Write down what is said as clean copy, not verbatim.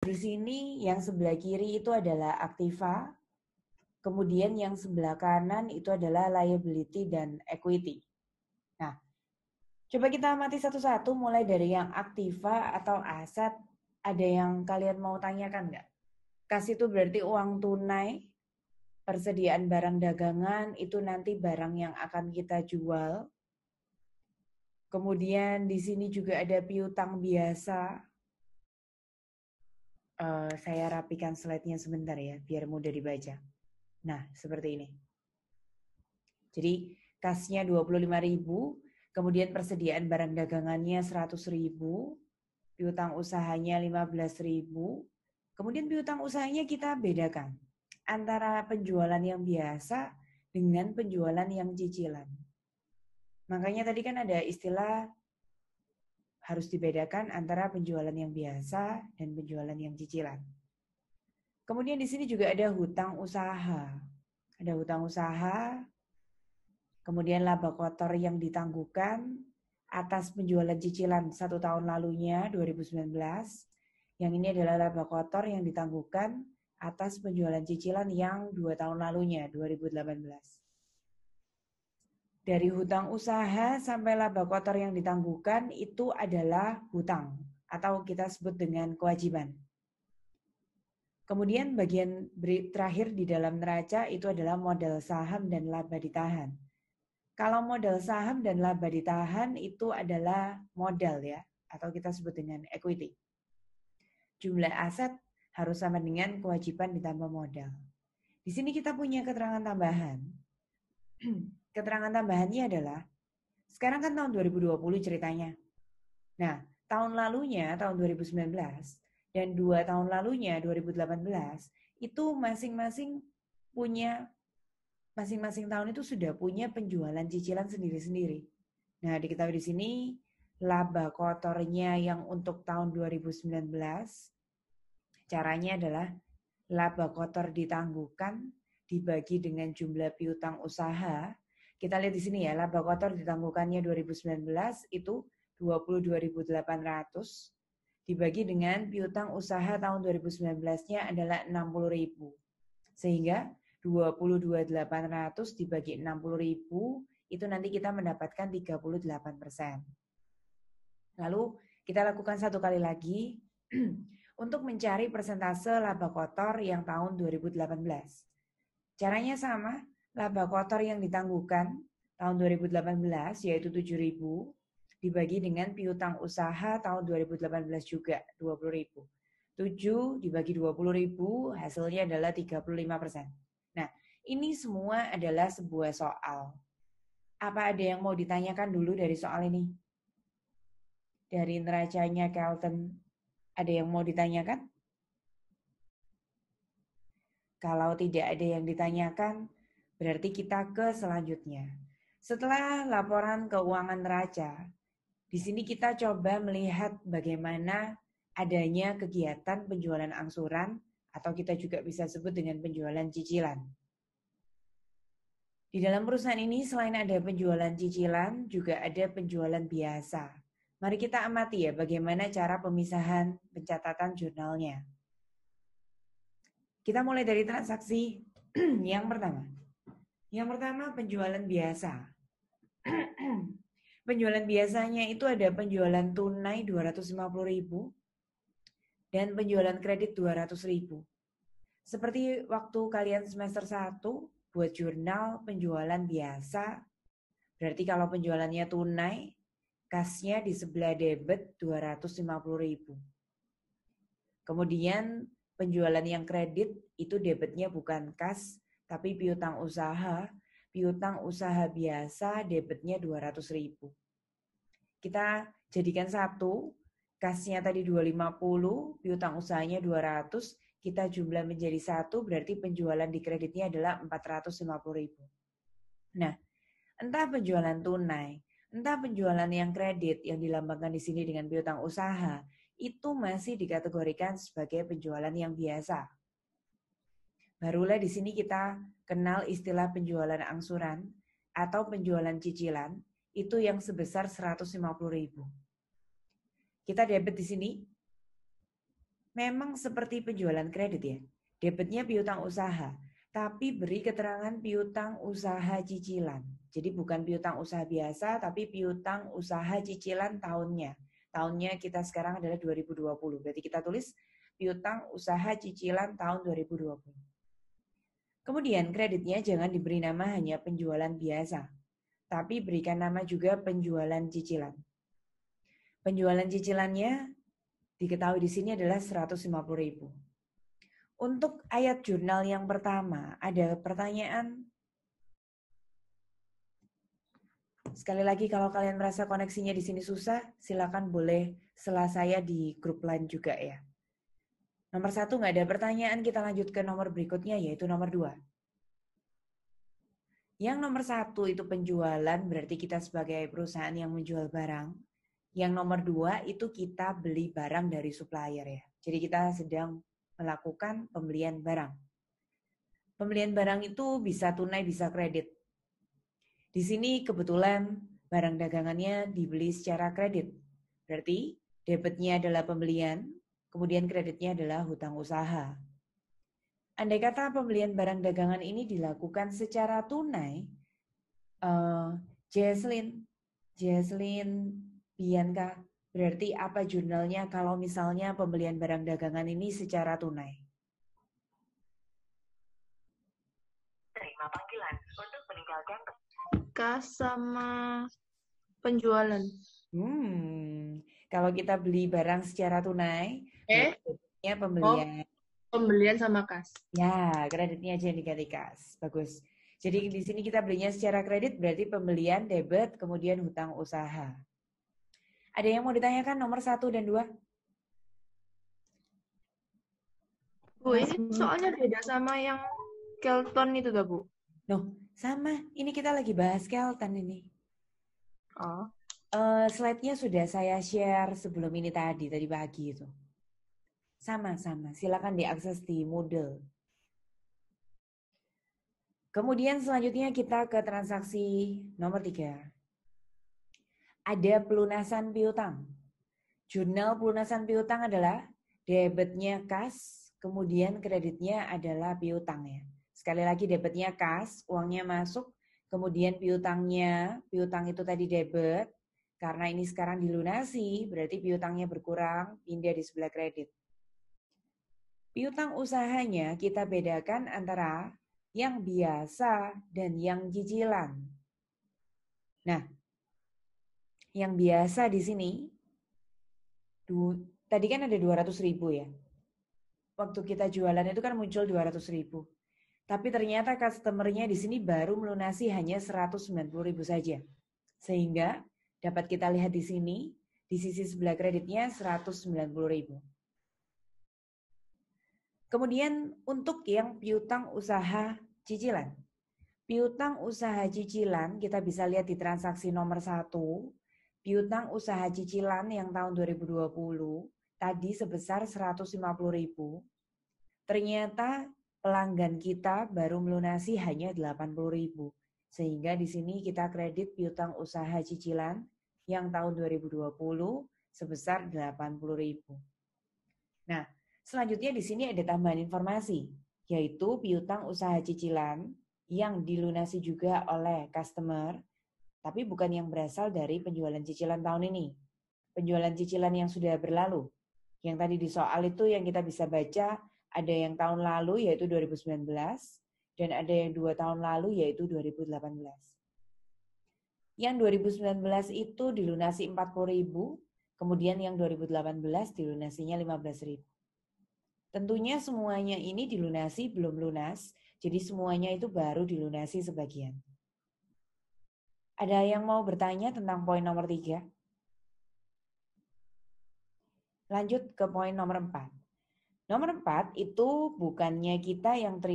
Di sini yang sebelah kiri itu adalah aktiva, kemudian yang sebelah kanan itu adalah liability dan equity. Nah, coba kita amati satu-satu mulai dari yang aktiva atau aset. Ada yang kalian mau tanyakan nggak? Kas itu berarti uang tunai, persediaan barang dagangan itu nanti barang yang akan kita jual. Kemudian di sini juga ada piutang biasa. Saya rapikan slide-nya sebentar ya, biar mudah dibaca. Nah, seperti ini. Jadi kasnya 25.000, kemudian persediaan barang dagangannya 100.000, piutang usahanya 15.000, kemudian piutang usahanya kita bedakan antara penjualan yang biasa dengan penjualan yang cicilan. Makanya tadi kan ada istilah harus dibedakan antara penjualan yang biasa dan penjualan yang cicilan. Kemudian di sini juga ada hutang usaha. Ada hutang usaha, kemudian laba kotor yang ditangguhkan atas penjualan cicilan 1 tahun lalunya 2019. Yang ini adalah laba kotor yang ditangguhkan atas penjualan cicilan yang 2 tahun lalunya 2018. Dari hutang usaha sampai laba kotor yang ditangguhkan itu adalah hutang atau kita sebut dengan kewajiban. Kemudian bagian terakhir di dalam neraca itu adalah modal saham dan laba ditahan. Kalau modal saham dan laba ditahan itu adalah modal ya, atau kita sebut dengan equity. Jumlah aset harus sama dengan kewajiban ditambah modal. Di sini kita punya keterangan tambahan. Keterangan tambahannya adalah, sekarang kan tahun 2020 ceritanya. Nah, tahun lalunya, tahun 2019, dan 2 tahun lalunya, 2018, itu masing-masing tahun itu sudah punya penjualan cicilan sendiri-sendiri. Nah, diketahui di sini, laba kotornya yang untuk tahun 2019, caranya adalah laba kotor ditangguhkan dibagi dengan jumlah piutang usaha. Kita lihat di sini ya, laba kotor ditangguhkannya 2019 itu 22.800 dibagi dengan piutang usaha tahun 2019-nya adalah 60.000. Sehingga 22.800 dibagi 60.000 itu nanti kita mendapatkan 38%. Lalu kita lakukan satu kali lagi untuk mencari persentase laba kotor yang tahun 2018. Caranya sama, laba kotor yang ditangguhkan tahun 2018 yaitu 7.000 dibagi dengan piutang usaha tahun 2018 juga 20.000. 7 dibagi 20.000 hasilnya adalah 35%. Nah, ini semua adalah sebuah soal. Apa ada yang mau ditanyakan dulu dari soal ini? Dari neracanya Kelton, ada yang mau ditanyakan? Kalau tidak ada yang ditanyakan, berarti kita ke selanjutnya. Setelah laporan keuangan neraca, di sini kita coba melihat bagaimana adanya kegiatan penjualan angsuran atau kita juga bisa sebut dengan penjualan cicilan. Di dalam perusahaan ini selain ada penjualan cicilan, juga ada penjualan biasa. Mari kita amati ya bagaimana cara pemisahan pencatatan jurnalnya. Kita mulai dari transaksi yang pertama. Yang pertama penjualan biasa. Penjualan biasanya itu ada penjualan tunai 250.000 dan penjualan kredit 200.000. Seperti waktu kalian semester 1 buat jurnal penjualan biasa, berarti kalau penjualannya tunai, kasnya di sebelah debit 250.000. Kemudian penjualan yang kredit itu debitnya bukan kas, tapi piutang usaha. Piutang usaha biasa debitnya 200.000. Kita jadikan satu, kasnya tadi 250, piutang usahanya 200, kita jumlah menjadi satu, berarti penjualan di kreditnya adalah 450.000. Nah, entah penjualan tunai, entah penjualan yang kredit yang dilambangkan di sini dengan piutang usaha, itu masih dikategorikan sebagai penjualan yang biasa. Barulah di sini kita kenal istilah penjualan angsuran atau penjualan cicilan, itu yang sebesar 150.000. Kita debit di sini memang seperti penjualan kredit ya. Debitnya piutang usaha, tapi beri keterangan piutang usaha cicilan. Jadi bukan piutang usaha biasa, tapi piutang usaha cicilan tahunnya. Tahunnya kita sekarang adalah 2020. Berarti kita tulis piutang usaha cicilan tahun 2020. Kemudian kreditnya jangan diberi nama hanya penjualan biasa, tapi berikan nama juga penjualan cicilan. Penjualan cicilannya diketahui di sini adalah 150.000. Untuk ayat jurnal yang pertama, ada pertanyaan? Sekali lagi, kalau kalian merasa koneksinya di sini susah, silakan boleh setelah saya di grup lain juga ya. Nomor 1 nggak ada pertanyaan, kita lanjut ke nomor berikutnya, yaitu nomor 2. Yang nomor 1 itu penjualan, berarti kita sebagai perusahaan yang menjual barang. Yang nomor 2 itu kita beli barang dari supplier ya. Jadi kita sedang melakukan pembelian barang. Pembelian barang itu bisa tunai, bisa kredit. Di sini kebetulan barang dagangannya dibeli secara kredit. Berarti debitnya adalah pembelian, kemudian kreditnya adalah hutang usaha. Andai kata pembelian barang dagangan ini dilakukan secara tunai, Jesslyn Bianca, berarti apa jurnalnya kalau misalnya pembelian barang dagangan ini secara tunai? Terima panggilan untuk meninggalkan kas sama penjualan. Kalau kita beli barang secara tunai, berarti pembelian. Pembelian sama kas. Ya, kreditnya aja yang diganti kas. Bagus. Jadi di sini kita belinya secara kredit, berarti pembelian debit, kemudian hutang usaha. Ada yang mau ditanyakan nomor 1 dan 2? Bu, ini soalnya beda sama yang Kelton itu gak, Bu? Loh, sama. Ini kita lagi bahas Kelton ini. Oh. Slide-nya sudah saya share sebelum ini tadi pagi itu. Sama-sama. Silakan diakses di Moodle. Kemudian selanjutnya kita ke transaksi nomor 3. Ada pelunasan piutang. Jurnal pelunasan piutang adalah debitnya kas, kemudian kreditnya adalah piutang ya. Sekali lagi debitnya kas, uangnya masuk, kemudian piutangnya, piutang itu tadi debit, karena ini sekarang dilunasi, berarti piutangnya berkurang, pindah di sebelah kredit. Piutang usahanya kita bedakan antara yang biasa dan yang cicilan. Nah, yang biasa di sini, tadi kan ada 200.000 ya. Waktu kita jualan itu kan muncul 200.000. Tapi ternyata customer-nya di sini baru melunasi hanya 190.000 saja. Sehingga dapat kita lihat di sini, di sisi sebelah kreditnya 190.000. Kemudian untuk yang piutang usaha cicilan. Piutang usaha cicilan kita bisa lihat di transaksi nomor 1. Piutang usaha cicilan yang tahun 2020 tadi sebesar 150.000. Ternyata pelanggan kita baru melunasi hanya 80.000. Sehingga di sini kita kredit piutang usaha cicilan yang tahun 2020 sebesar 80.000. Nah, selanjutnya di sini ada tambahan informasi, yaitu piutang usaha cicilan yang dilunasi juga oleh customer, tapi bukan yang berasal dari penjualan cicilan tahun ini. Penjualan cicilan yang sudah berlalu. Yang tadi di soal itu yang kita bisa baca, ada yang tahun lalu yaitu 2019, dan ada yang 2 tahun lalu yaitu 2018. Yang 2019 itu dilunasi 40.000, kemudian yang 2018 dilunasinya 15.000. Tentunya semuanya ini dilunasi belum lunas, jadi semuanya itu baru dilunasi sebagian. Ada yang mau bertanya tentang poin nomor 3? Lanjut ke poin nomor 4. Nomor 4 itu bukannya kita yang terima